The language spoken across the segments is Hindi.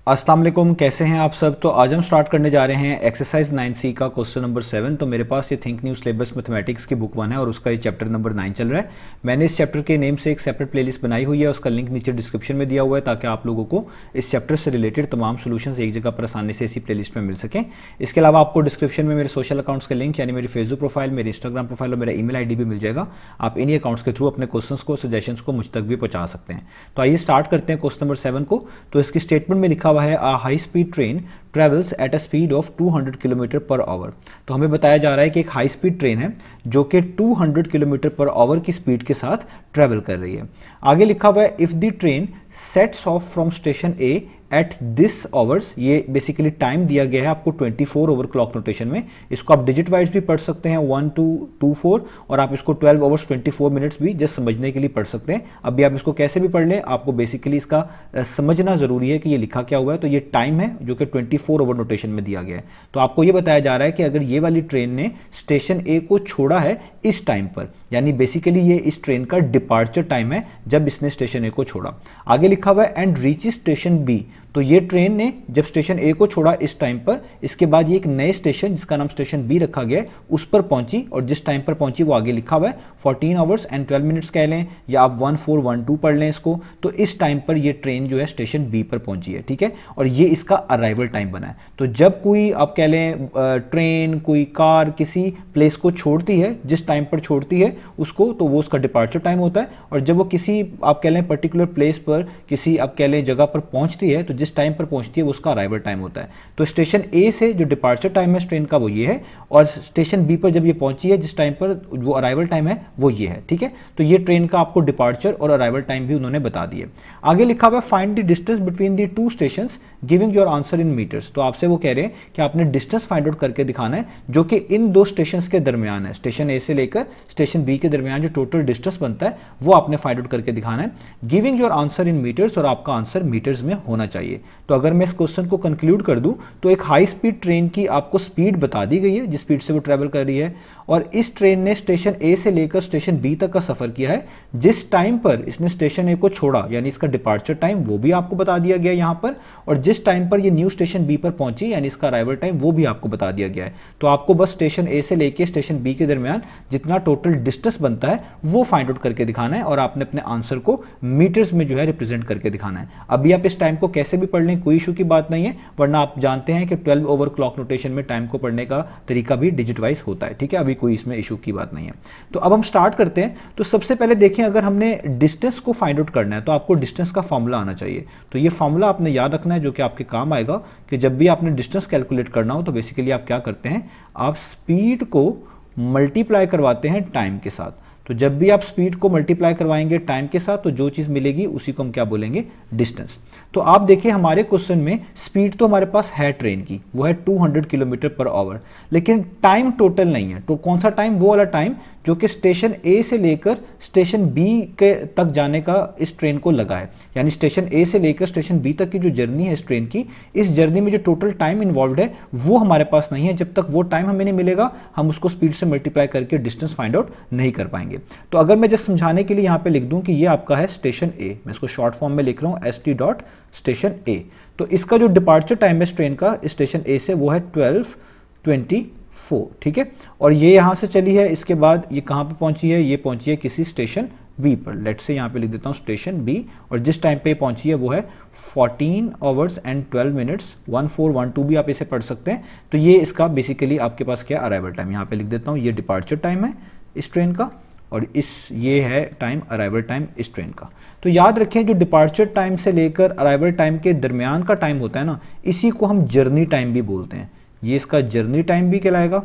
अस्सलाम वालेकुम, कैसे हैं आप सब। तो आज हम स्टार्ट करने जा रहे हैं एक्सरसाइज 9C का क्वेश्चन नंबर 7। तो मेरे पास ये थिंक न्यू सिलेबस मैथमेटिक्स की बुक 1 है और उसका ये चैप्टर नंबर 9 चल रहा है। मैंने इस चैप्टर के नेम से एक सेपरेट प्लेलिस्ट बनाई हुई है, उसका लिंक नीचे डिस्क्रिप्शन में दिया हुआ है ताकि आप लोगों को इस चैप्टर से रिलेटेड तमाम सोल्यूशंस एक जगह पर आसानी से इसी प्लेलिस्ट में मिल सकें। इसके अलावा आपको डिस्क्रिप्शन में मेरे सोशल अकाउंट्स का लिंक यानी मेरी फेसबुक प्रोफाइल, मेरी इंस्टाग्राम प्रोफाइल और मेरा ईमेल आईडी भी मिल जाएगा। आप इन्हीं अकाउंट्स के थ्रू अपने क्वेश्चंस को, सजेशंस को मुझ तक भी पहुंचा सकते हैं। तो आइए स्टार्ट करते हैं क्वेश्चन नंबर 7 को। तो इसकी स्टेटमेंट में लिखा हुआ है high speed train travels at a speed of 200 kilometre per hour. तो हमें बताया जा रहा है कि एक हाई स्पीड ट्रेन है जो कि 200 किलोमीटर पर आवर की स्पीड के साथ ट्रेवल कर रही है। आगे लिखा हुआ है if the train sets of from station A at this hours. ये बेसिकली टाइम दिया गया है आपको 24 ओवर क्लॉक नोटेशन में। इसको आप डिजिट वाइज भी पढ़ सकते हैं 1 2 2 4, और आप इसको 12 ओवर्स 24 मिनट्स भी जस्ट समझने के लिए पढ़ सकते हैं। अभी आप इसको कैसे भी पढ़ लें, आपको बेसिकली इसका समझना जरूरी है कि ये लिखा क्या हुआ है। तो ये टाइम है जो कि 24 ओवर नोटेशन में दिया गया है। तो आपको ये बताया जा रहा है कि अगर ये वाली ट्रेन ने स्टेशन ए को छोड़ा है इस टाइम पर, यानी बेसिकली ये इस ट्रेन का डिपार्चर टाइम है जब इसने स्टेशन ए को छोड़ा। आगे लिखा हुआ है एंड रीच स्टेशन बी। तो ये ट्रेन ने जब स्टेशन ए को छोड़ा इस टाइम पर, इसके बाद ये एक नए स्टेशन जिसका नाम स्टेशन बी रखा गया है उस पर पहुंची, और जिस टाइम पर पहुंची वो आगे लिखा हुआ है 14 आवर्स एंड 12 मिनट्स कह लें या आप 1412 पढ़ लें इसको। तो इस टाइम पर ये ट्रेन जो है स्टेशन बी पर पहुंची है, ठीक है, और ये इसका अराइवल टाइम बना है। तो जब कोई आप कह लें ट्रेन, कोई कार किसी प्लेस को छोड़ती है, जिस टाइम पर छोड़ती है उसको, तो वो उसका डिपार्चर टाइम होता है। और जब वो किसी आप कह लें पर्टिकुलर प्लेस पर, किसी आप कह लें जगह पर पहुंचती है, तो जिस टाइम पर पहुंचती है वो उसका अराइवल टाइम होता है। तो स्टेशन ए से जो डिपार्चर टाइम है इस ट्रेन का वो ये है, और स्टेशन बी पर जब ये पहुंची है जिस टाइम पर वो अराइवल टाइम है वो ये है, ठीक है। तो ये ट्रेन का आपको डिपार्चर और अराइवल टाइम भी उन्होंने बता दिए। आगे लिखा हुआ है find the distance between the two stations giving your answer in metres. तो आपसे वो कह रहे हैं कि आपने डिस्टेंस फाइंड आउट करके दिखाना है जो कि इन दो स्टेशंस के दरमियान है। स्टेशन ए से लेकर स्टेशन बी के दरमियान जो टोटल डिस्टेंस बनता है वो आपने फाइंड आउट करके दिखाना है। Giving your answer in metres, और आपका आंसर मीटर्स में होना चाहिए। तो अगर मैं इस क्वेश्चन को कंक्लूड कर दूं तो एक हाई स्पीड ट्रेन की आपको स्पीड बता दी गई है जिस स्पीड से वो ट्रेवल कर रही है, और इस ट्रेन ने स्टेशन ए से लेकर स्टेशन बी तक का सफर किया है। जिस टाइम पर इसने स्टेशन ए को छोड़ा यानी इसका डिपार्चर टाइम वो भी आपको बता दिया गया है यहां पर, और जिस टाइम पर ये न्यू स्टेशन बी पर पहुंची यानी इसका अराइवल टाइम वो भी आपको बता दिया गया है। तो आपको बस स्टेशन ए से लेकर स्टेशन बी के दरमियान जितना टोटल डिस्टेंस बनता है वो फाइंड आउट करके दिखाना है, और आपने अपने आंसर को मीटर्स में जो है रिप्रेजेंट करके दिखाना है। अभी आप इस टाइम को कैसे भी पढ़ लें, कोई इशू की बात नहीं है, वरना आप जानते हैं कि 12 ओवर क्लॉक नोटेशन में टाइम को पढ़ने का तरीका भी डिजिट वाइज होता है, ठीक है। अभी कोई इसमें इशू की बात नहीं है। तो अब हम स्टार्ट करते हैं। तो सबसे पहले देखें, अगर हमने डिस्टेंस को फाइंड आउट करना है तो आपको डिस्टेंस का फॉर्मूला आना चाहिए। तो ये फॉर्मूला आपने याद रखना है जो कि आपके काम आएगा कि जब भी आपने डिस्टेंस कैलकुलेट करना हो तो बेसिकली आप क्या करते हैं, आप स्पीड को मल्टीप्लाई करवाते हैं टाइम के साथ। तो जब भी आप स्पीड को मल्टीप्लाई करवाएंगे टाइम के साथ तो जो चीज मिलेगी उसी को हम क्या बोलेंगे, डिस्टेंस। तो आप देखिए हमारे क्वेश्चन में स्पीड तो हमारे पास है ट्रेन की, वो है 200 किलोमीटर पर आवर, लेकिन टाइम टोटल नहीं है। तो कौन सा टाइम, वो वाला टाइम जो कि स्टेशन ए से लेकर स्टेशन बी के तक जाने का इस ट्रेन को लगा है। यानी स्टेशन ए से लेकर स्टेशन बी तक की जो जर्नी है इस ट्रेन की, इस जर्नी में जो टोटल टाइम इन्वॉल्व है वो हमारे पास नहीं है। जब तक वो टाइम हमें नहीं मिलेगा हम उसको स्पीड से मल्टीप्लाई करके डिस्टेंस फाइंड आउट नहीं कर पाएंगे। तो अगर मैं जस्ट समझाने के लिए यहां पे लिख दूं कि ये आपका है स्टेशन ए, मैं इसको शॉर्ट फॉर्म में लिख रहा हूं st डॉट स्टेशन ए। तो इसका जो डिपार्चर टाइम है इस ट्रेन का स्टेशन ए से वो है 12:24, ठीक है। और ये यहां से चली है, इसके बाद ये कहां पे पहुंची है, ये पहुंची है किसी स्टेशन बी पर। लेट से यहां पे लिख देता हूं स्टेशन बी, और जिस टाइम पे पहुंची है वो है 14 आवर्स एंड 12 मिनट्स 1412 भी आप इसे पढ़ सकते हैं। तो ये इसका बेसिकली आपके पास क्या अराइवल टाइम, यहां पे लिख देता हूं ये डिपार्चर टाइम है इस ट्रेन का, और ये है टाइम अराइवल टाइम इस ट्रेन का। तो याद रखें जो डिपार्चर टाइम से लेकर अराइवल टाइम के दरमियान का टाइम होता है ना, इसी को हम जर्नी टाइम भी बोलते हैं। ये इसका जर्नी टाइम भी कहलाएगा,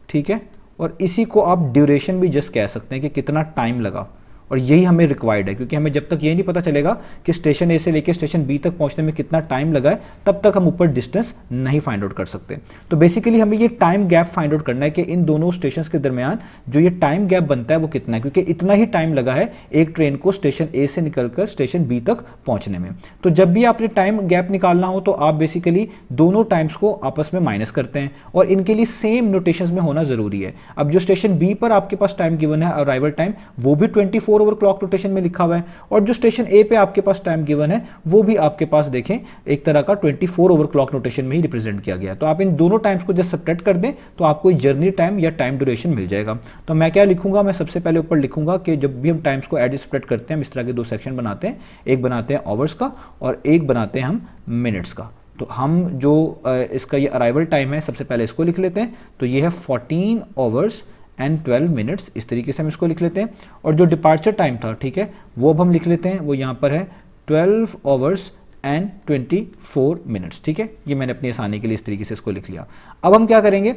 ठीक है। और इसी को आप ड्यूरेशन भी जस्ट कह सकते हैं कि कितना टाइम लगा, और यही हमें रिक्वायर्ड है क्योंकि हमें जब तक ये नहीं पता चलेगा कि स्टेशन ए से लेकर स्टेशन बी तक पहुंचने में कितना टाइम लगा है तब तक हम ऊपर डिस्टेंस नहीं फाइंड आउट कर सकते। तो बेसिकली हमें ये टाइम गैप फाइंड आउट करना है कि इन दोनों स्टेशन के दरमियान जो ये टाइम गैप बनता है वो कितना है, क्योंकि इतना ही टाइम लगा है एक ट्रेन को स्टेशन ए से निकलकर स्टेशन बी तक पहुंचने में। तो जब भी आपने टाइम गैप निकालना हो तो आप बेसिकली दोनों टाइम्स को आपस में माइनस करते हैं, और इनके लिए सेम नोटेशंस में होना जरूरी है। अब जो स्टेशन बी पर आपके पास टाइम गिवन है अराइवल टाइम वो भी 24 24 ओवर क्लॉक रोटेशन में लिखा हुआ है, और जो स्टेशन ए पे आपके पास टाइम गिवन है वो भी आपके पास देखें एक तरह का 24 ओवर क्लॉक रोटेशन में ही रिप्रेजेंट किया गया है। तो आप इन दोनों टाइम्स को जस्ट सब्ट्रैक्ट कर दें तो आपको जर्नी टाइम या टाइम ड्यूरेशन मिल जाएगा। तो मैं क्या लिखूंगा, मैं सबसे पहले ऊपर लिखूंगा कि जब भी हम टाइम्स को एड सब्ट्रैक्ट करते हैं हम इस तरह के दो सेक्शन बनाते हैं, एक बनाते हैं आवर्स का और एक बनाते हैं हम मिनट्स का। तो हम जो इसका ये अराइवल टाइम है सबसे पहले इसको लिख लेते हैं, तो ये है 14 आवर्स एंड 12 मिनट्स, इस तरीके से हम इसको लिख लेते हैं। और जो डिपार्चर टाइम था, ठीक है, वो अब हम लिख लेते हैं, वो यहाँ पर है 12 आवर्स एंड 24 मिनट्स, ठीक है। ये मैंने अपनी आसानी के लिए इस तरीके से इसको लिख लिया। अब हम क्या करेंगे,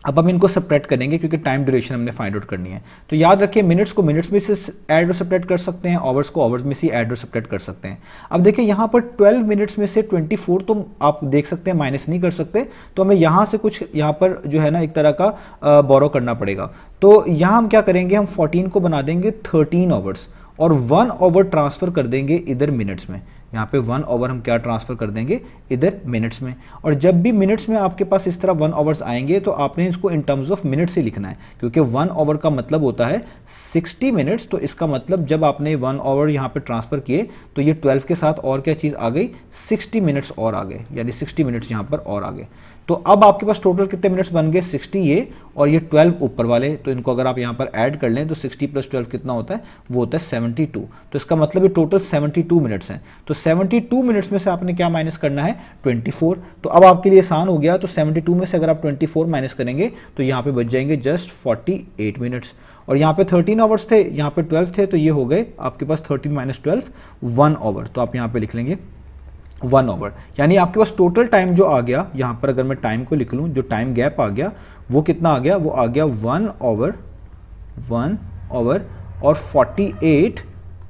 अब हम इनको सब्ट्रैक्ट करेंगे क्योंकि टाइम ड्यूरेशन हमने फाइंड आउट करनी है। तो याद रखिए मिनट्स को मिनट्स में से ऐड और सब्ट्रैक्ट कर सकते हैं, आवर्स को आवर्स में से ऐड और सब्ट्रैक्ट कर सकते हैं। अब देखिए यहाँ पर 12 मिनट्स में से 24 तो आप देख सकते हैं माइनस नहीं कर सकते, तो हमें यहाँ से कुछ यहाँ पर जो है ना एक तरह का बोरो करना पड़ेगा। तो यहाँ हम क्या करेंगे, हम 14 को बना देंगे 13 आवर्स और 1 आवर ट्रांसफर कर देंगे इधर मिनट्स में। यहाँ पे 1 आवर हम क्या ट्रांसफर कर देंगे इधर मिनट्स में। और जब भी मिनट्स में आपके पास इस तरह 1 आवर्स आएंगे तो आपने इसको इन टर्म्स ऑफ मिनट्स ही लिखना है, क्योंकि 1 आवर का मतलब होता है 60 मिनट्स। तो इसका मतलब जब आपने 1 आवर यहाँ पे ट्रांसफर किए तो ये 12 के साथ और क्या चीज़ आ गई, 60 मिनट्स और आ गए, यानी 60 मिनट्स यहाँ पर और आ गए। तो अब आपके पास टोटल कितने मिनट्स बन गए, 60 ये और ये 12 ऊपर वाले। तो इनको अगर आप यहाँ पर ऐड कर लें तो 60 + 12 कितना होता है, वो होता है 72। तो इसका मतलब ये टोटल 72 मिनट्स हैं। तो 72 मिनट्स में से आपने क्या माइनस करना है, 24। तो अब आपके लिए आसान हो गया। तो 72 में से अगर आप 24 माइनस करेंगे तो यहाँ पे बच जाएंगे जस्ट 48 मिनट्स। और यहाँ पे 13 आवर्स थे, यहाँ पे 12 थे, तो ये हो गए आपके पास 13 - 12 1 आवर। तो आप यहाँ पे लिख लेंगे 1 आवर, यानी आपके पास टोटल टाइम जो आ गया, यहाँ पर अगर मैं टाइम को लिख लूँ, जो टाइम गैप आ गया वो कितना आ गया, वो आ गया 1 आवर और 48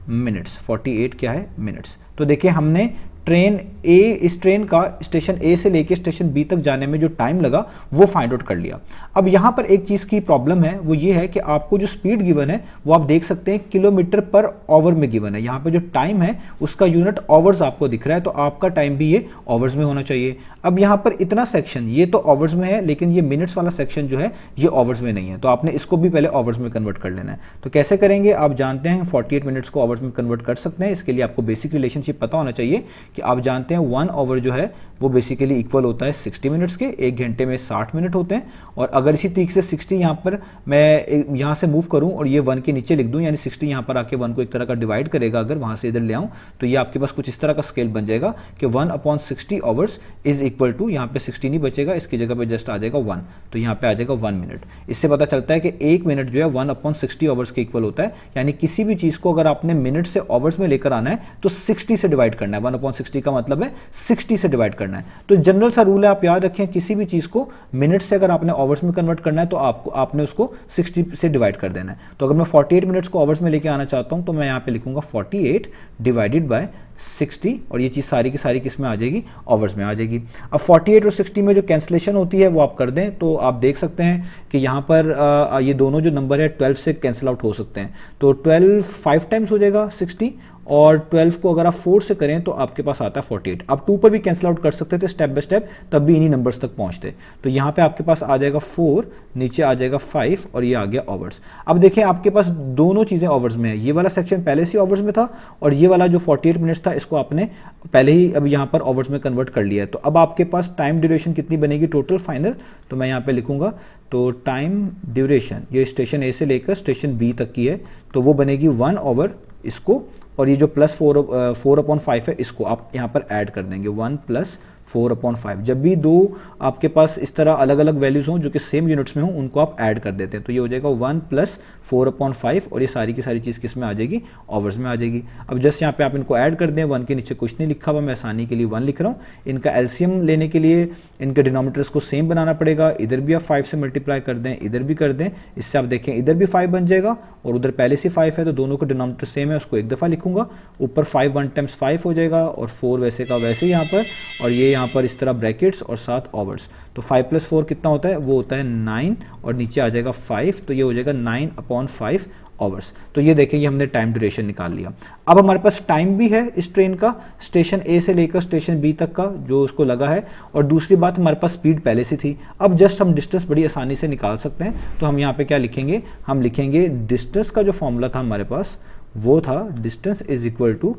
मिनट्स। 48 क्या है, मिनट्स। तो देखिए हमने ट्रेन ए, इस ट्रेन का स्टेशन ए से लेके स्टेशन बी तक जाने में जो टाइम लगा वो फाइंड आउट कर लिया। अब यहाँ पर एक चीज़ की प्रॉब्लम है, वो ये है कि आपको जो स्पीड गिवन है वो आप देख सकते हैं किलोमीटर पर आवर में गिवन है। यहाँ पे जो टाइम है उसका यूनिट आवर्स आपको दिख रहा है, तो आपका टाइम भी ये आवर्स में होना चाहिए। अब यहाँ पर इतना सेक्शन ये तो आवर्स में है, लेकिन ये मिनट्स वाला सेक्शन जो है ये आवर्स में नहीं है, तो आपने इसको भी पहले आवर्स में कन्वर्ट कर लेना है। तो कैसे करेंगे, आप जानते हैं 48 मिनट्स को आवर्स में कन्वर्ट कर सकते हैं। इसके लिए आपको बेसिक रिलेशनशिप पता होना चाहिए कि आप जानते हैं 1 आवर जो है वो बेसिकली इक्वल होता है 60 मिनट्स के, 1 घंटे में 60 मिनट होते हैं। और अगर इसी तरीके से 60 यहाँ पर मैं यहाँ से मूव करूँ और ये 1 के नीचे लिख दूँ, यानी 60 यहाँ पर आके 1 को एक तरह का डिवाइड करेगा, अगर वहाँ से इधर ले आऊँ तो ये आपके पास कुछ इस तरह का स्केल बन जाएगा कि 1/60 आवर्स इज इक्वल टू, यहाँ पे 60 नहीं बचेगा, इसकी जगह पे जस्ट आ जाएगा 1, तो यहाँ पे आ जाएगा 1 मिनट। इससे पता चलता है कि 1 मिनट जो है 1/60 आवर्स के इक्वल होता है। यानी किसी भी चीज़ को अगर आपने मिनट से आवर्स में लेकर आना है तो 60 से डिवाइड करना है। 1/60 का मतलब है 60 से डिवाइड करना है। तो जनरल सा रूल है, आप याद रखें, किसी भी चीज़ को मिनट से अगर आपने आवर्स में कन्वर्ट करना है तो आपने उसको 60 से डिवाइड कर देना है। तो अगर मैं 48 मिनट्स को आवर्स में लेके आना चाहता हूं तो मैं यहाँ पे लिखूंगा 48 डिवाइडेड बाय 60, और ये चीज़ सारी की सारी किस में आ जाएगी, आवर्स में आ जाएगी। अब 48 और 60 में जो कैंसिलेशन होती है वो आप कर दें तो आप देख सकते हैं कि यहाँ पर ये दोनों जो नंबर है 12 से कैंसिल आउट हो सकते हैं। तो 12 5 टाइम्स हो जाएगा 60, और 12 को अगर आप 4 से करें तो आपके पास आता है 48। आप 2 पर भी कैंसिल आउट कर सकते थे स्टेप बाय स्टेप, तब भी इन्हीं नंबर्स तक पहुंचते। तो यहाँ पे आपके पास आ जाएगा 4, नीचे आ जाएगा 5 और ये आ गया आवर्स। अब देखें आपके पास दोनों चीज़ें आवर्स में है, ये वाला सेक्शन पहले से आवर्स में था और ये वाला जो 48 मिनट्स था इसको आपने पहले ही अब यहाँ पर आवर्स में कन्वर्ट कर लिया है। तो अब आपके पास टाइम ड्यूरेशन कितनी बनेगी टोटल फाइनल, तो मैं यहाँ पर लिखूंगा, तो टाइम ड्यूरेशन ये स्टेशन ए से लेकर स्टेशन बी तक की है, तो वो बनेगी 1 आवर इसको, और ये जो +4/5 है इसको आप यहाँ पर ऐड कर देंगे 1 + 4/5। जब भी दो आपके पास इस तरह अलग अलग वैल्यूज़ हों जो कि सेम यूनिट्स में हों उनको आप ऐड कर देते हैं, तो ये हो जाएगा 1 + 4/5 और ये सारी की सारी चीज़ किस में आ जाएगी, आवर्स में आ जाएगी। अब जस्ट यहाँ पे आप इनको ऐड कर दें, 1 के नीचे कुछ नहीं लिखा हुआ, मैं आसानी के लिए 1 लिख रहा हूँ। इनका एलसीएम लेने के लिए इनके डिनोमिनेटर्स को सेम बनाना पड़ेगा, इधर भी आप 5 से मल्टीप्लाई कर दें, इधर भी कर दें, इससे आप देखें इधर भी 5 बन जाएगा और उधर पहले से 5 है तो दोनों का डिनोमिनेटर सेम है, उसको एक दफ़ा लिखूंगा, ऊपर 5 1 टाइम्स 5 हो जाएगा और 4 वैसे का वैसे यहाँ पर, और ये यहाँ पर इस तरह ब्रैकेट्स और साथ आवर्स। तो 5 + 4 कितना होता है, वो होता है 9 और नीचे आ जाएगा 5, तो ये हो जाएगा 9/5 आवर्स। तो ये देखिए ये हमने टाइम ड्यूरेशन निकाल लिया। अब हमारे पास टाइम भी है इस ट्रेन का स्टेशन ए से लेकर स्टेशन बी तक का जो उसको लगा है, और दूसरी बात हमारे पास स्पीड पहले से थी। अब जस्ट हम डिस्टेंस बड़ी आसानी से निकाल सकते हैं, तो हम यहाँ पे क्या लिखेंगे, हम लिखेंगे डिस्टेंस का जो फॉर्मूला था हमारे पास, वो था distance is equal to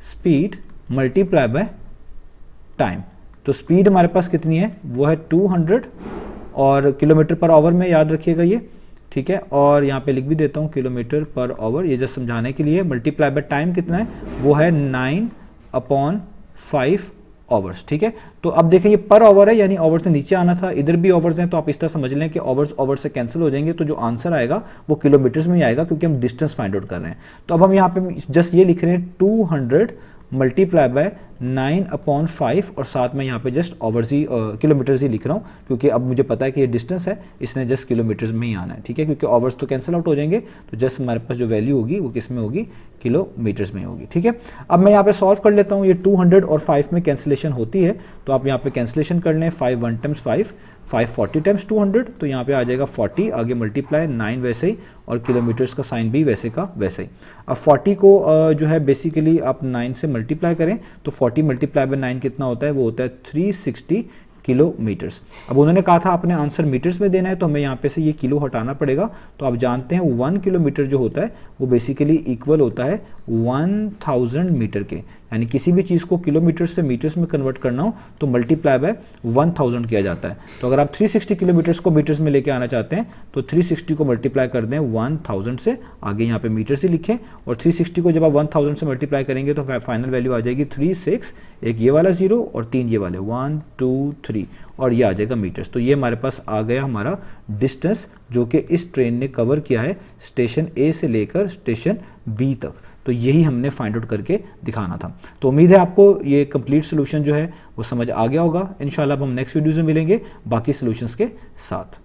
speed multiply by time. तो स्पीड हमारे पास कितनी है, वो है 200 और किलोमीटर पर आवर में याद रखिएगा ये, ठीक है। और यहाँ पे लिख भी देता हूँ किलोमीटर पर आवर, ये जस्ट समझाने के लिए। मल्टीप्लाई बाय टाइम कितना है, वो है 9/5 आवर्स, ठीक है। तो अब देखें ये पर आवर है, यानी आवर्स से नीचे आना था, इधर भी आवर्स हैं, तो आप इस तरह समझ लें कि आवर्स से कैंसिल हो जाएंगे, तो जो आंसर आएगा वो किलोमीटर्स में ही आएगा, क्योंकि हम डिस्टेंस फाइंड आउट कर रहे हैं। तो अब हम यहाँ पे जस्ट ये लिख रहे हैं 200 मल्टीप्लाई बाय 9/5 और साथ में यहाँ पे जस्ट आवर्स ही किलोमीटर्स ही लिख रहा हूँ, क्योंकि अब मुझे पता है कि ये डिस्टेंस है, इसने जस्ट किलोमीटर्स में ही आना है, ठीक है। क्योंकि आवर्स तो कैंसिल आउट हो जाएंगे, तो जस्ट हमारे पास जो वैल्यू होगी वो किस में होगी, किलोमीटर्स में होगी, ठीक है। अब मैं यहाँ पे सॉल्व कर लेता हूँ। ये 200 और 5 में कैंसिलेशन होती है, तो आप यहाँ पे कैंसिलेशन कर लें। 5 1 टाइम्स 5 40 टाइम्स 200, तो यहाँ पे आ जाएगा 40, आगे मल्टीप्लाई 9 वैसे ही, और किलोमीटर्स का साइन भी वैसे का वैसे ही। अब 40 को जो है बेसिकली आप 9 से मल्टीप्लाई करें, तो 40 मल्टीप्लाई बाय 9 कितना होता है, वो होता है 360 किलोमीटर्स। अब उन्होंने कहा था आपने आंसर मीटर्स में देना है, तो हमें यहाँ पे से ये किलो हटाना पड़ेगा। तो आप जानते हैं 1 किलोमीटर जो होता है वो बेसिकली इक्वल होता है 1000 मीटर के, यानी किसी भी चीज़ को किलोमीटर से मीटर्स में कन्वर्ट करना हो तो मल्टीप्लाई बाय 1000 किया जाता है। तो अगर आप 360 किलोमीटर्स को मीटर्स में लेके आना चाहते हैं तो 360 को मल्टीप्लाई कर दें 1000 से, आगे यहाँ पे मीटर्स ही लिखें, और 360 को जब आप 1000 से मल्टीप्लाई करेंगे तो फाइनल वैल्यू आ जाएगी 36, एक ये वाला 0 और 3 ये वाले 1 2 3, और ये आ जाएगा मीटर्स। तो ये हमारे पास आ गया हमारा डिस्टेंस जो कि इस ट्रेन ने कवर किया है स्टेशन ए से लेकर स्टेशन बी तक। तो यही हमने फाइंड आउट करके दिखाना था। तो उम्मीद है आपको ये कंप्लीट सोल्यूशन जो है वो समझ आ गया होगा। इंशाल्लाह अब हम नेक्स्ट वीडियोज़ में मिलेंगे बाकी सोल्यूशंस के साथ।